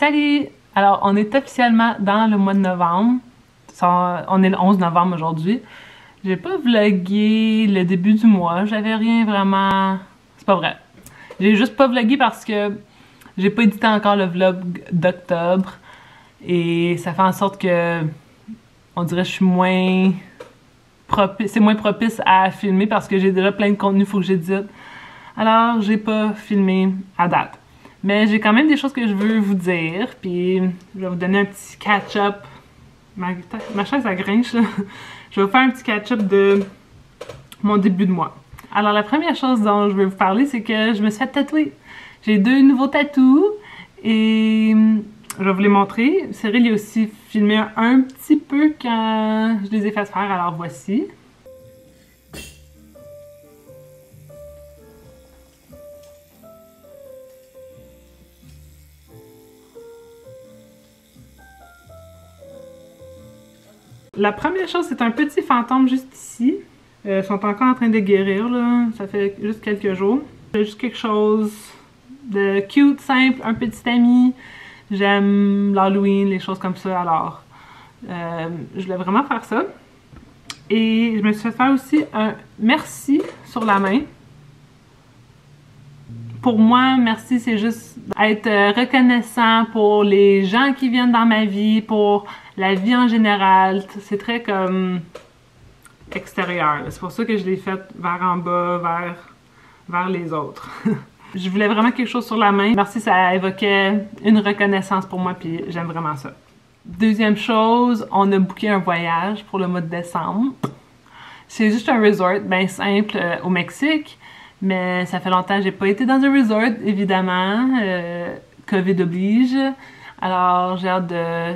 Salut! Alors, on est officiellement dans le mois de novembre. On est le 11 novembre aujourd'hui. J'ai pas vlogué le début du mois. J'avais rien vraiment... C'est pas vrai. J'ai juste pas vlogué parce que j'ai pas édité encore le vlog d'octobre. Et ça fait en sorte que... On dirait que je suis moins... C'est moins propice à filmer parce que j'ai déjà plein de contenu, faut que j'édite. Alors, j'ai pas filmé à date. Mais j'ai quand même des choses que je veux vous dire, puis je vais vous donner un petit catch-up. Ma chaise à grinche, là. Je vais vous faire un petit catch-up de mon début de mois. Alors, la première chose dont je vais vous parler, c'est que je me suis fait tatouer. J'ai 2 nouveaux tatous, et je vais vous les montrer. Cyril a aussi filmé un petit peu quand je les ai fait faire, alors voici. La première chose, c'est un petit fantôme juste ici. Ils sont encore en train de guérir, là. Ça fait juste quelques jours. C'est juste quelque chose de cute, simple, un petit ami. J'aime l'Halloween, les choses comme ça, alors je voulais vraiment faire ça. Et je me suis fait faire aussi un merci sur la main. Pour moi, merci, c'est juste être reconnaissant pour les gens qui viennent dans ma vie, pour la vie en général. C'est très comme extérieur. C'est pour ça que je l'ai fait vers en bas, vers les autres. Je voulais vraiment quelque chose sur la main. Merci, ça évoquait une reconnaissance pour moi, puis j'aime vraiment ça. Deuxième chose, on a booké un voyage pour le mois de décembre. C'est juste un resort bien simple au Mexique. Mais ça fait longtemps que j'ai pas été dans un resort, évidemment. COVID oblige. Alors, j'ai hâte de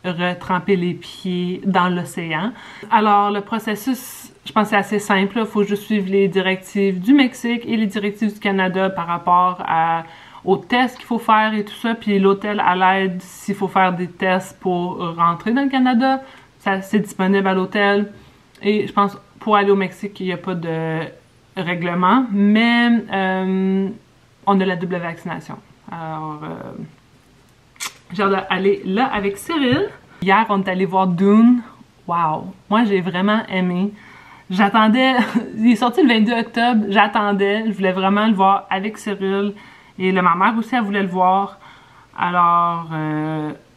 retremper les pieds dans l'océan. Alors, le processus, je pense que c'est assez simple. Il faut juste suivre les directives du Mexique et les directives du Canada par rapport aux tests qu'il faut faire et tout ça. Puis l'hôtel à l'aide s'il faut faire des tests pour rentrer dans le Canada. C'est disponible à l'hôtel. Et je pense pour aller au Mexique, il n'y a pas de règlement, mais on a la double vaccination. Alors, j'ai hâte d'aller là avec Cyril. Hier, on est allé voir Dune. Wow! Moi, j'ai vraiment aimé. J'attendais... Il est sorti le 22 octobre. J'attendais. Je voulais vraiment le voir avec Cyril. Et ma mère aussi, elle voulait le voir. Alors,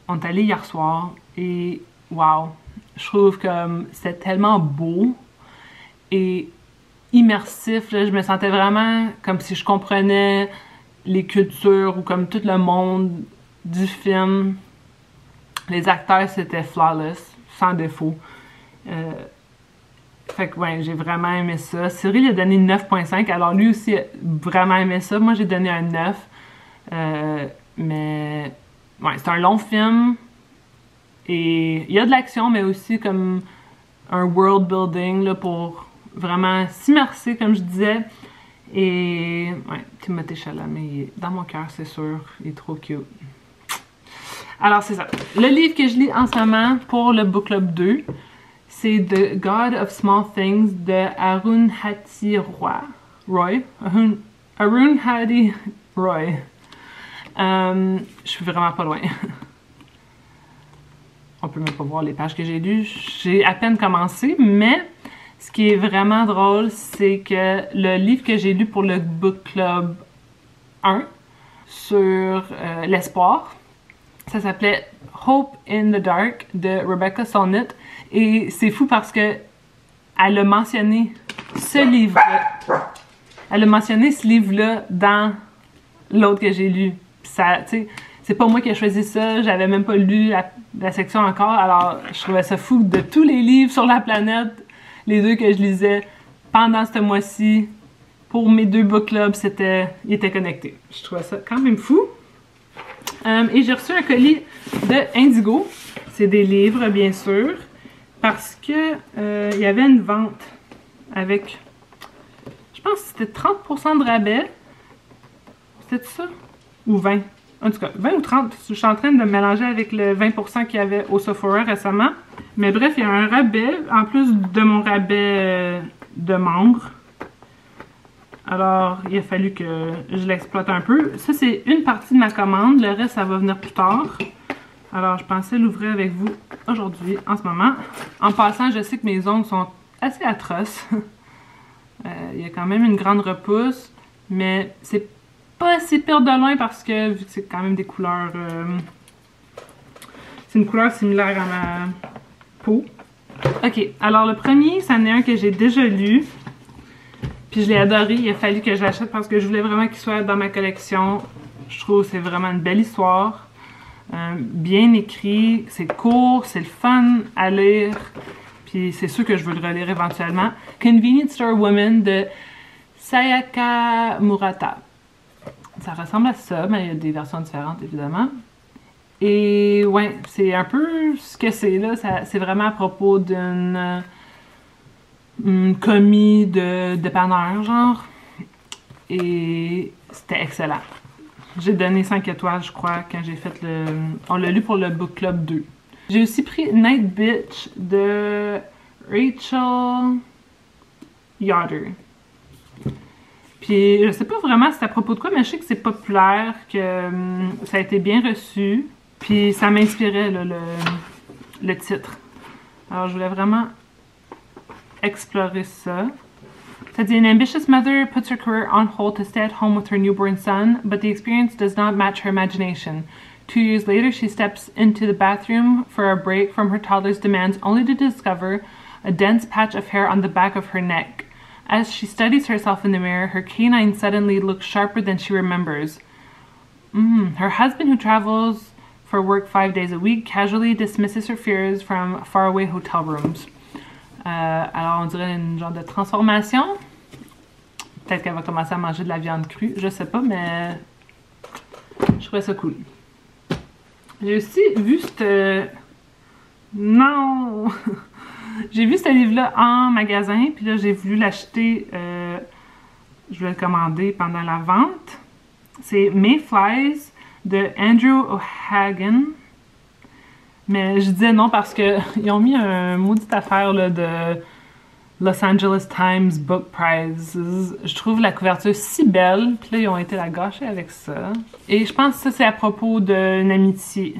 on est allé hier soir. Et wow! Je trouve que c'était tellement beau. Et immersif, là, je me sentais vraiment comme si je comprenais les cultures ou comme tout le monde du film. Les acteurs, c'était flawless, sans défaut. Fait que ouais, j'ai vraiment aimé ça. Cyril a donné 9.5, alors lui aussi a vraiment aimé ça. Moi, j'ai donné un 9. Mais ouais, c'est un long film. Et il y a de l'action, mais aussi comme un world building là, pour vraiment s'immerser, comme je disais. Et ouais, Timothée Chalamet, il est dans mon cœur, c'est sûr. Il est trop cute. Alors, c'est ça. Le livre que je lis en ce moment pour le Book Club 2, c'est The God of Small Things de Arundhati Roy. Arundhati Roy. Je suis vraiment pas loin. On peut même pas voir les pages que j'ai lues. J'ai à peine commencé, mais ce qui est vraiment drôle, c'est que le livre que j'ai lu pour le Book Club 1 sur l'espoir, ça s'appelait Hope in the Dark de Rebecca Solnit. Et c'est fou parce que elle a mentionné ce livre-là. Elle a mentionné ce livre-là dans l'autre que j'ai lu. Ça, tu sais, c'est pas moi qui ai choisi ça, j'avais même pas lu la section encore, alors je trouvais ça fou de tous les livres sur la planète. Les 2 que je lisais pendant ce mois-ci, pour mes 2 book clubs, ils étaient connectés. Je trouvais ça quand même fou. Et j'ai reçu un colis de Indigo. C'est des livres, bien sûr, parce que il y avait une vente avec, je pense que c'était 30% de rabais. C'était ça? Ou 20? En tout cas, 20 ou 30. Je suis en train de me mélanger avec le 20% qu'il y avait au Sephora récemment. Mais bref, il y a un rabais, en plus de mon rabais de membre. Alors, il a fallu que je l'exploite un peu. Ça, c'est une partie de ma commande. Le reste, ça va venir plus tard. Alors, je pensais l'ouvrir avec vous aujourd'hui, en ce moment. En passant, je sais que mes ongles sont assez atroces. Il y a quand même une grande repousse, mais c'est pas si pire de loin parce que, vu que c'est quand même des couleurs... c'est une couleur similaire à ma peau. Ok, alors le premier, c'en est un que j'ai déjà lu. Puis je l'ai adoré, il a fallu que je l'achète parce que je voulais vraiment qu'il soit dans ma collection. Je trouve que c'est vraiment une belle histoire. Bien écrit, c'est court, c'est le fun à lire. Puis c'est sûr que je veux le relire éventuellement. Convenience Store Woman de Sayaka Murata. Ça ressemble à ça, mais il y a des versions différentes évidemment. Et ouais, c'est un peu ce que c'est là. C'est vraiment à propos d'une commis de dépanneur, genre. Et c'était excellent. J'ai donné 5 étoiles, je crois, quand j'ai fait le... On l'a lu pour le Book Club 2. J'ai aussi pris Night Bitch de Rachel Yoder. Puis je sais pas vraiment c'est à propos de quoi, mais je sais que c'est populaire, que ça a été bien reçu. Puis ça m'inspirait, le titre. Alors je voulais vraiment explorer ça. Ça dit, an ambitious mother puts her career on hold to stay at home with her newborn son, but the experience does not match her imagination. 2 years later, she steps into the bathroom for a break from her toddler's demands, only to discover a dense patch of hair on the back of her neck. As she studies herself in the mirror, her canine suddenly looks sharper than she remembers. Her husband, who travels for work 5 days a week, casually dismisses her fears from faraway hotel rooms. Alors, on dirait une genre de transformation. Peut-être qu'elle va commencer à manger de la viande crue, je sais pas, mais je trouvais ça cool. J'ai aussi vu ce... Non! J'ai vu ce livre-là en magasin, puis là, j'ai voulu l'acheter. Je vais le commander pendant la vente. C'est Mayflies de Andrew O'Hagan. Mais je disais non parce qu'ils ont mis un maudite affaire là, de Los Angeles Times Book Prizes. Je trouve la couverture si belle, puis là ils ont été la gâcher avec ça. Et je pense que ça c'est à propos d'une amitié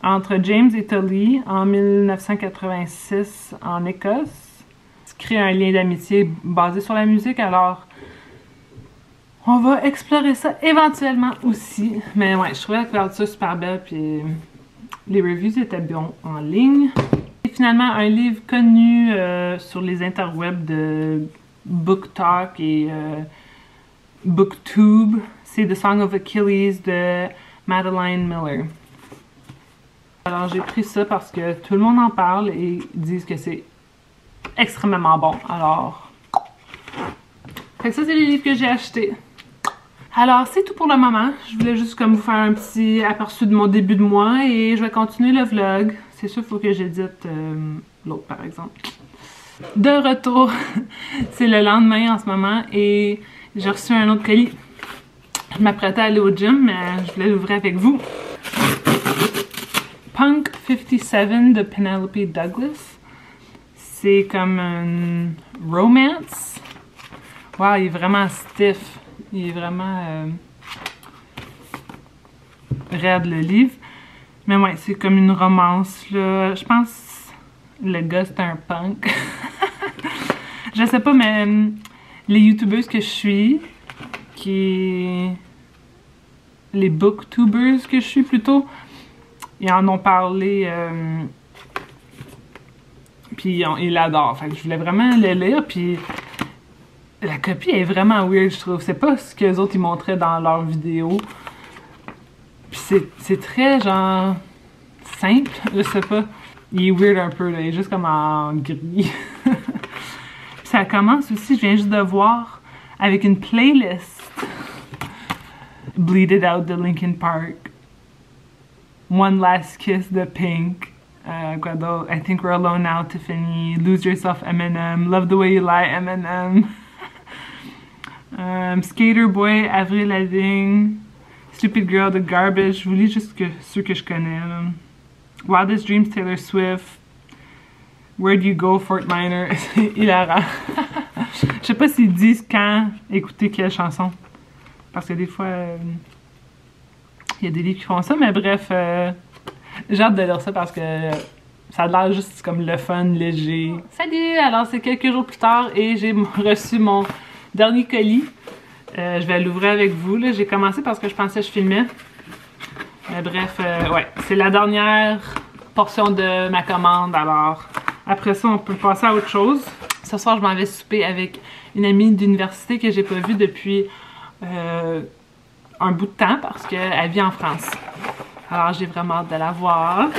entre James et Tully en 1986 en Écosse. Ça crée un lien d'amitié basé sur la musique, alors on va explorer ça éventuellement aussi. Mais ouais, je trouvais la couverture super belle, puis les reviews étaient bons en ligne. Et finalement, un livre connu sur les interwebs de BookTok et BookTube, c'est The Song of Achilles de Madeline Miller. Alors j'ai pris ça parce que tout le monde en parle et disent que c'est extrêmement bon. Alors, fait que ça c'est les livres que j'ai achetés. Alors, c'est tout pour le moment. Je voulais juste comme vous faire un petit aperçu de mon début de mois et je vais continuer le vlog. C'est sûr, il faut que j'édite l'autre, par exemple. De retour, c'est le lendemain en ce moment et j'ai reçu un autre colis. Je m'apprêtais à aller au gym, mais je voulais l'ouvrir avec vous. Punk 57 de Penelope Douglas. C'est comme un romance. Wow, il est vraiment stiff. Il est vraiment raide le livre. Mais ouais, c'est comme une romance là. Je pense que le gars c'est un punk. Je sais pas, mais les youtubeuses que je suis, les booktubers que je suis plutôt, ils en ont parlé. Puis ils l'adorent. Fait que je voulais vraiment le lire. Puis la copie est vraiment weird, je trouve. C'est pas ce que les autres ils montraient dans leurs vidéos. Puis c'est très genre simple, je sais pas. Il est weird un peu, là. Il est juste comme en gris. Puis ça commence aussi, je viens juste de voir, avec une playlist. Bleed It Out de Linkin Park. One Last Kiss de Pink. Quoi d'autre? I Think We're Alone Now, Tiffany. Lose Yourself, Eminem. Love the Way You Lie, Eminem. Skater Boy, Avril Lavigne. Stupid Girl de Garbage. Je vous lis juste ceux que je connais. Là. Wildest Dreams, Taylor Swift. Where Do You Go, Fort Minor. C'est hilarant. Je sais pas s'ils disent quand écouter quelle chanson. Parce que des fois, il y a des livres qui font ça, mais bref, j'ai hâte de lire ça parce que ça a l'air juste comme le fun, léger. Salut! Alors, c'est quelques jours plus tard et j'ai reçu mon dernier colis. Je vais l'ouvrir avec vous. J'ai commencé parce que je pensais que je filmais. Mais bref, ouais, c'est la dernière portion de ma commande. Alors, après ça, on peut passer à autre chose. Ce soir, je m'en vais souper avec une amie d'université que j'ai pas vue depuis un bout de temps parce qu'elle vit en France. Alors, j'ai vraiment hâte de la voir.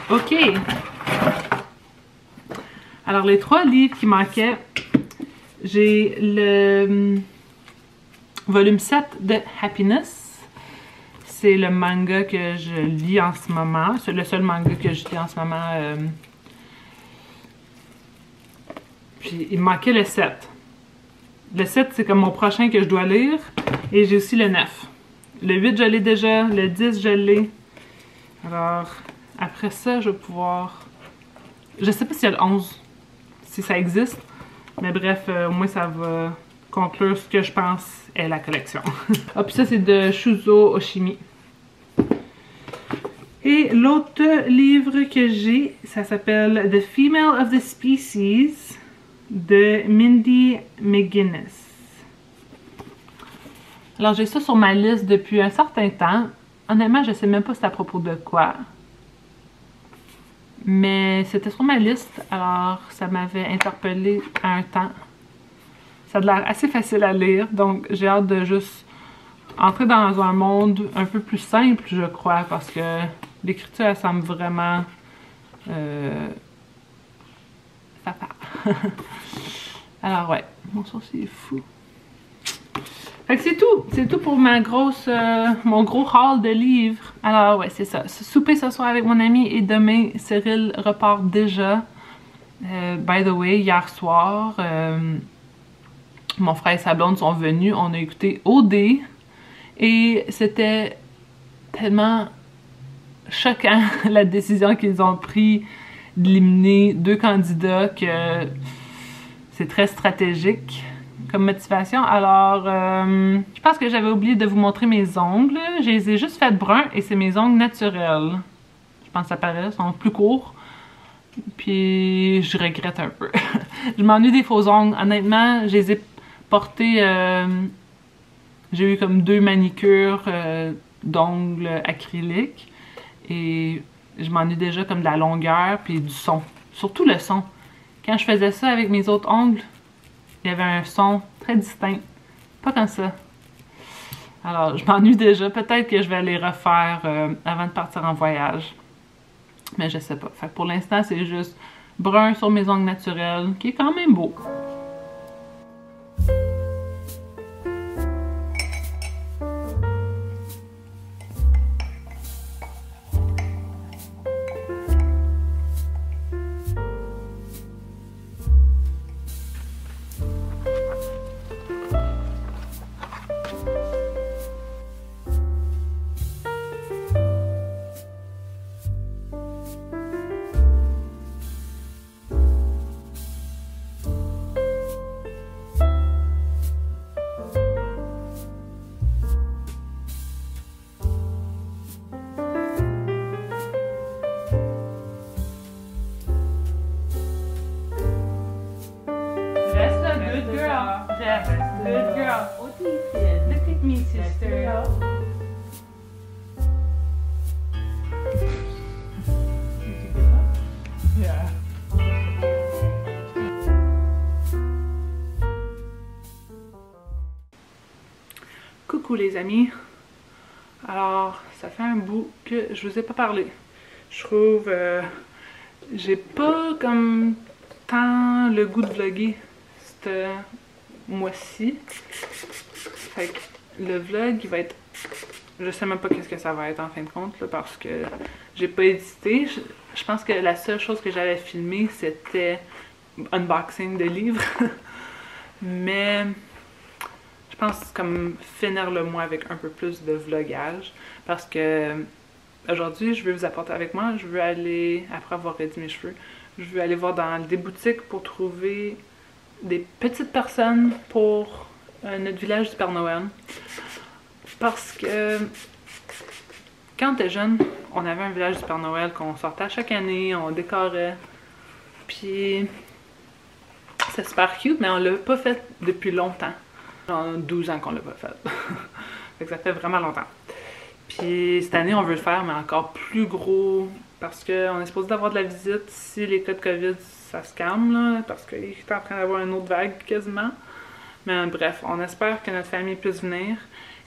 OK. Alors, les 3 livres qui manquaient, j'ai le volume 7 de Happiness. C'est le manga que je lis en ce moment. C'est le seul manga que je lis en ce moment. Puis, il me manquait le 7. Le 7, c'est comme mon prochain que je dois lire. Et j'ai aussi le 9. Le 8, je l'ai déjà. Le 10, je l'ai. Alors, après ça, je vais pouvoir... Je sais pas s'il y a le 11, si ça existe. Mais bref, au moins, ça va conclure ce que je pense est la collection. Ah, puis ça, c'est de Shuzo Oshimi. Et l'autre livre que j'ai, ça s'appelle The Female of the Species de Mindy McGuinness. Alors, j'ai ça sur ma liste depuis un certain temps. Honnêtement, je sais même pas c'est à propos de quoi. Mais c'était sur ma liste, alors ça m'avait interpellée à un temps. Ça a l'air assez facile à lire, donc j'ai hâte de juste entrer dans un monde un peu plus simple, je crois, parce que l'écriture, elle semble vraiment... papa. Alors ouais, mon sourcil est fou. Fait que c'est tout pour ma grosse, mon gros haul de livres. Alors ouais, c'est ça. Souper ce soir avec mon ami et demain, Cyril repart déjà. By the way, hier soir, mon frère et sa blonde sont venus. On a écouté OD et c'était tellement choquant la décision qu'ils ont prise d'éliminer 2 candidats que c'est très stratégique comme motivation. Alors, je pense que j'avais oublié de vous montrer mes ongles. Je les ai juste fait bruns et c'est mes ongles naturels. Je pense que ça paraît, ils sont plus courts. Puis, je regrette un peu. Je m'ennuie des faux ongles. Honnêtement, je les ai portés... j'ai eu comme 2 manicures d'ongles acryliques. Et je m'ennuie déjà comme de la longueur puis du son. Surtout le son. Quand je faisais ça avec mes autres ongles, il y avait un son très distinct. Pas comme ça. Alors, je m'ennuie déjà. Peut-être que je vais les refaire avant de partir en voyage. Mais je sais pas. Fait que pour l'instant, c'est juste brun sur mes ongles naturels, qui est quand même beau. Good girl. Jeff, good girl. What do you feel? Look at me, sister. Yeah. Coucou les amis. Alors, ça fait un bout que je vous ai pas parlé. Je trouve j'ai pas comme tant le goût de vlogger ce mois-ci. Fait que le vlog, il va être... Je sais même pas qu'est-ce que ça va être en fin de compte, là, parce que j'ai pas édité. Je pense que la seule chose que j'avais filmé, c'était unboxing de livres. Mais je pense comme finir le mois avec un peu plus de vlogage. Parce que aujourd'hui, je veux vous apporter avec moi. Je veux aller, après avoir réduit mes cheveux, je veux aller voir dans des boutiques pour trouver des petites personnes pour notre village du Père Noël. Parce que quand on était jeune, on avait un village du Père Noël qu'on sortait à chaque année, on décorait. Puis c'est super cute, mais on l'a pas fait depuis longtemps. Genre 12 ans qu'on l'a pas fait. Fait que ça fait vraiment longtemps. Puis cette année, on veut le faire, mais encore plus gros. Parce qu'on est supposé d'avoir de la visite si les cas de COVID, ça se calme, là. Parce qu'il est en train d'avoir une autre vague quasiment. Mais bref, on espère que notre famille puisse venir.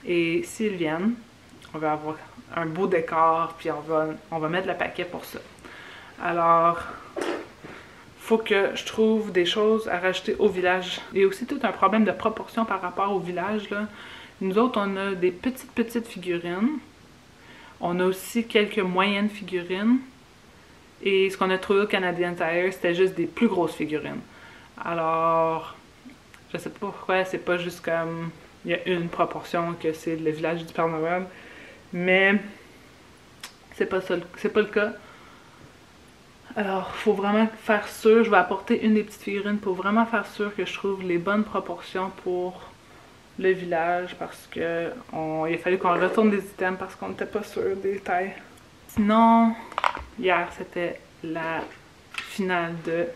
Et s'ils viennent, on va avoir un beau décor, puis on va mettre le paquet pour ça. Alors, faut que je trouve des choses à rajouter au village. Il y a aussi tout un problème de proportion par rapport au village, là. Nous autres, on a des petites figurines. On a aussi quelques moyennes figurines. Et ce qu'on a trouvé au Canadian Tire, c'était juste des plus grosses figurines. Alors, je sais pas pourquoi, c'est pas juste comme... Il y a une proportion que c'est le village du Père Noël. Mais, c'est pas le cas. Alors, faut vraiment faire sûr, je vais apporter une des petites figurines pour vraiment faire sûr que je trouve les bonnes proportions pour le village parce que il a fallu qu'on retourne des items parce qu'on n'était pas sûr des tailles. Sinon, hier c'était la finale de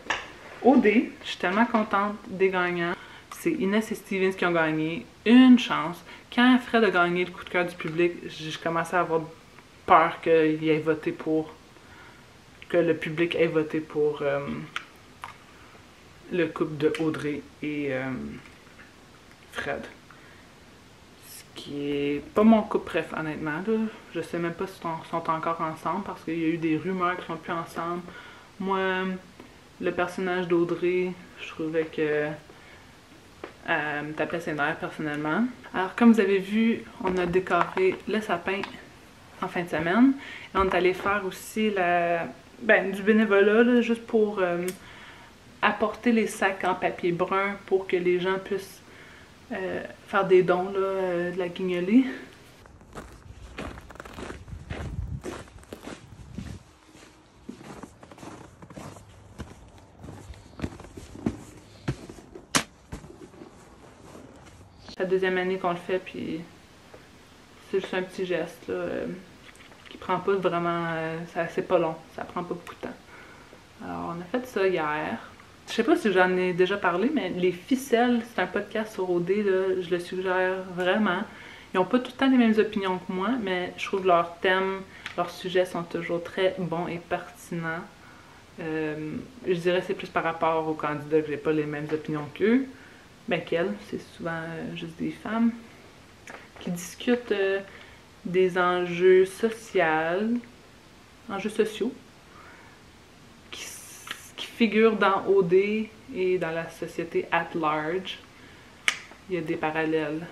OD. Je suis tellement contente des gagnants. C'est Inès et Stevens qui ont gagné. Une chance. Quand Fred a gagné le coup de cœur du public, j'ai commencé à avoir peur qu'il ait voté pour... que le public ait voté pour le couple de Audrey et Fred. Ce qui est pas mon couple préf, honnêtement. Là. Je sais même pas s'ils sont encore ensemble parce qu'il y a eu des rumeurs qu'ils sont plus ensemble. Moi, le personnage d'Audrey, je trouvais que me tapait ses nerfs personnellement. Alors, comme vous avez vu, on a décoré le sapin en fin de semaine. Et on est allé faire aussi du bénévolat, là, juste pour apporter les sacs en papier brun pour que les gens puissent faire des dons, là, de la guignolée. C'est la deuxième année qu'on le fait, puis c'est juste un petit geste, là, qui prend pas vraiment... c'est pas long, ça prend pas beaucoup de temps. Alors, on a fait ça hier. Je sais pas si j'en ai déjà parlé, mais les ficelles, c'est un podcast sur OD, là, je le suggère vraiment. Ils n'ont pas tout le temps les mêmes opinions que moi, mais je trouve leurs thèmes, leurs sujets sont toujours très bons et pertinents. Je dirais que c'est plus par rapport aux candidats que j'ai pas les mêmes opinions qu'eux. Ben qu'elles, c'est souvent juste des femmes qui discutent des enjeux sociaux, qui figurent dans OD et dans la société at large. Il y a des parallèles.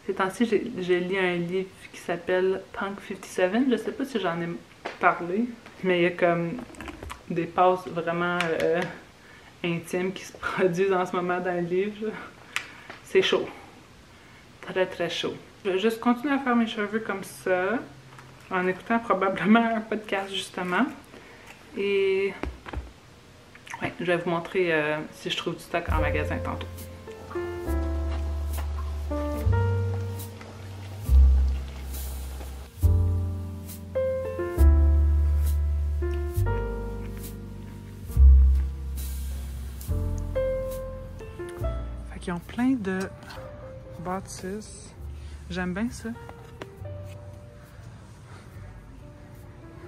Ces temps-ci, j'ai lu un livre qui s'appelle Punk 57. Je sais pas si j'en ai parlé, mais il y a comme des passes vraiment intimes qui se produisent en ce moment dans le livre. C'est chaud. Très très chaud. Je vais juste continuer à faire mes cheveux comme ça, en écoutant probablement un podcast justement. Et ouais, je vais vous montrer si je trouve du stock en magasin tantôt. Fait qu'ils ont plein de bâtisses. J'aime bien ça.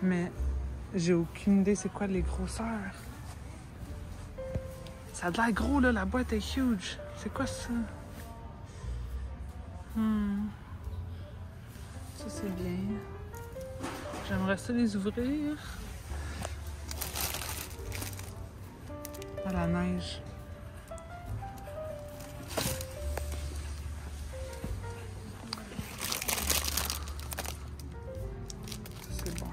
Mais j'ai aucune idée c'est quoi les grosseurs. Ça a l'air gros là, la boîte est huge. C'est quoi ça? Ça c'est bien. J'aimerais ça les ouvrir. À la neige. C'est bon.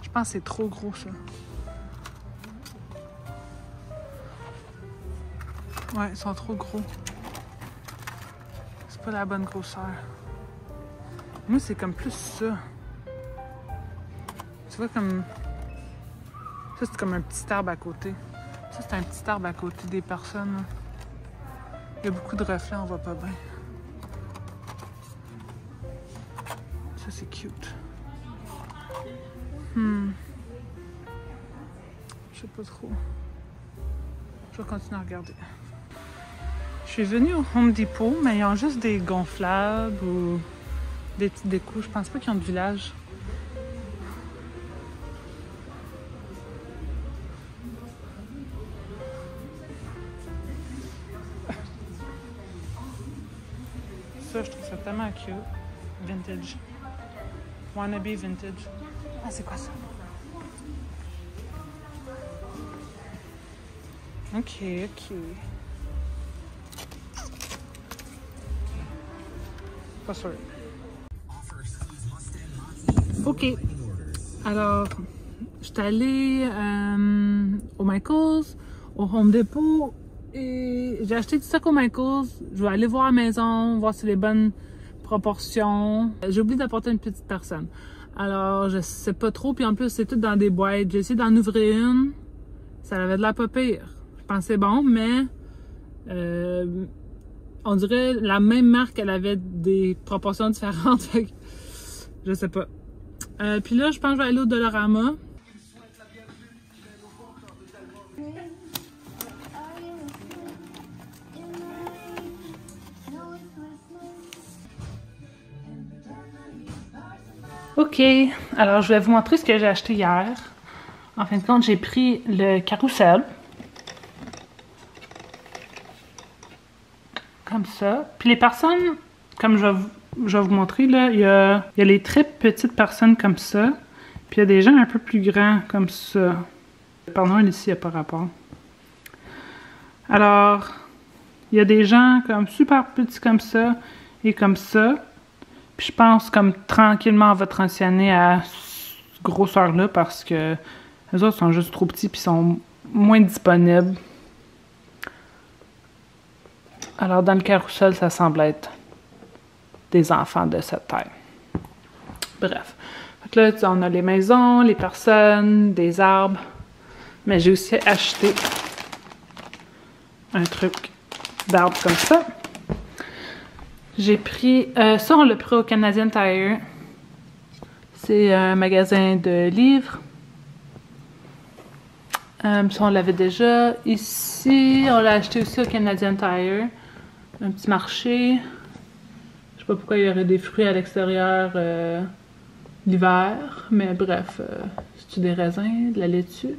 Je pense que c'est trop gros ça. Ouais, ils sont trop gros. C'est pas la bonne grosseur. Moi, c'est comme plus ça. Tu vois, comme... Ça, c'est comme un petit arbre à côté. Ça, c'est un petit arbre à côté des personnes. Là. Il y a beaucoup de reflets, on voit pas bien. Ça, c'est cute. Je sais pas trop. Je vais continuer à regarder. Je suis venue au Home Depot, mais ils ont juste des gonflables ou des petites décos. Je pense pas qu'ils ont de village. Ça, je trouve ça tellement cute. Vintage. Wannabe vintage. Ah, c'est quoi ça? Ok, ok. Pas sûr. Ok. Alors, j'étais allée au Michaels, au Home Depot, et j'ai acheté du stock au Michaels. Je vais aller voir à la maison, voir si c'est les bonnes proportions. J'ai oublié d'apporter une petite personne. Alors, je sais pas trop, puis en plus, c'est tout dans des boîtes. J'ai essayé d'en ouvrir une. Ça avait de la pas pire. Je pensais bon, mais on dirait la même marque, elle avait des proportions différentes. Fait que, je sais pas. Puis là, je pense que je vais aller au Dollarama. Ok, alors je vais vous montrer ce que j'ai acheté hier. En fin de compte, j'ai pris le carrousel. Comme ça. Puis les personnes, comme je vais vous montrer, là, il y a les très petites personnes comme ça. Puis il y a des gens un peu plus grands comme ça. Pardon, ici, il n'y a pas rapport. Alors, il y a des gens comme super petits comme ça et comme ça. Puis je pense comme tranquillement on va transitionner à cette grosseur-là parce que les autres sont juste trop petits puis sont moins disponibles. Alors dans le carrousel, ça semble être des enfants de cette taille. Bref. Fait que là, on a les maisons, les personnes, des arbres. Mais j'ai aussi acheté un truc d'arbre comme ça. J'ai pris... ça, on l'a pris au Canadian Tire. C'est un magasin de livres. Ça, on l'avait déjà. Ici, on l'a acheté aussi au Canadian Tire. Un petit marché. Je sais pas pourquoi il y aurait des fruits à l'extérieur l'hiver. Mais bref, c'est-tu des raisins, de la laitue?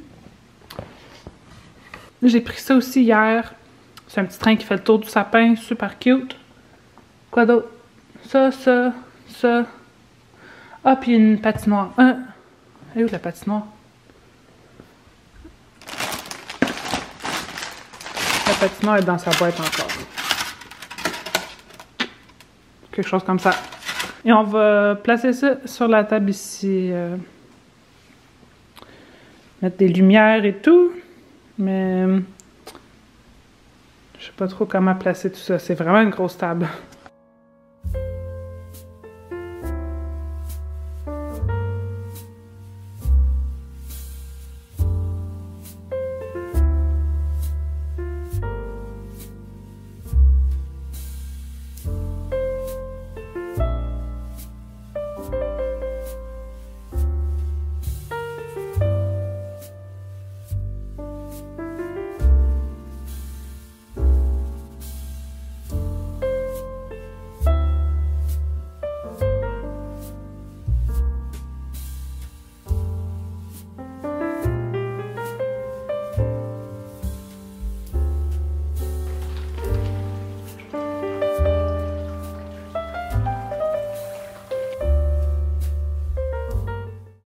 J'ai pris ça aussi hier. C'est un petit train qui fait le tour du sapin. Super cute. Quoi d'autre? Ça, ça, ça. Ah, puis une patinoire. Elle est où la patinoire? La patinoire est dans sa boîte encore. Quelque chose comme ça. Et on va placer ça sur la table ici. Mettre des lumières et tout. Mais je sais pas trop comment placer tout ça. C'est vraiment une grosse table.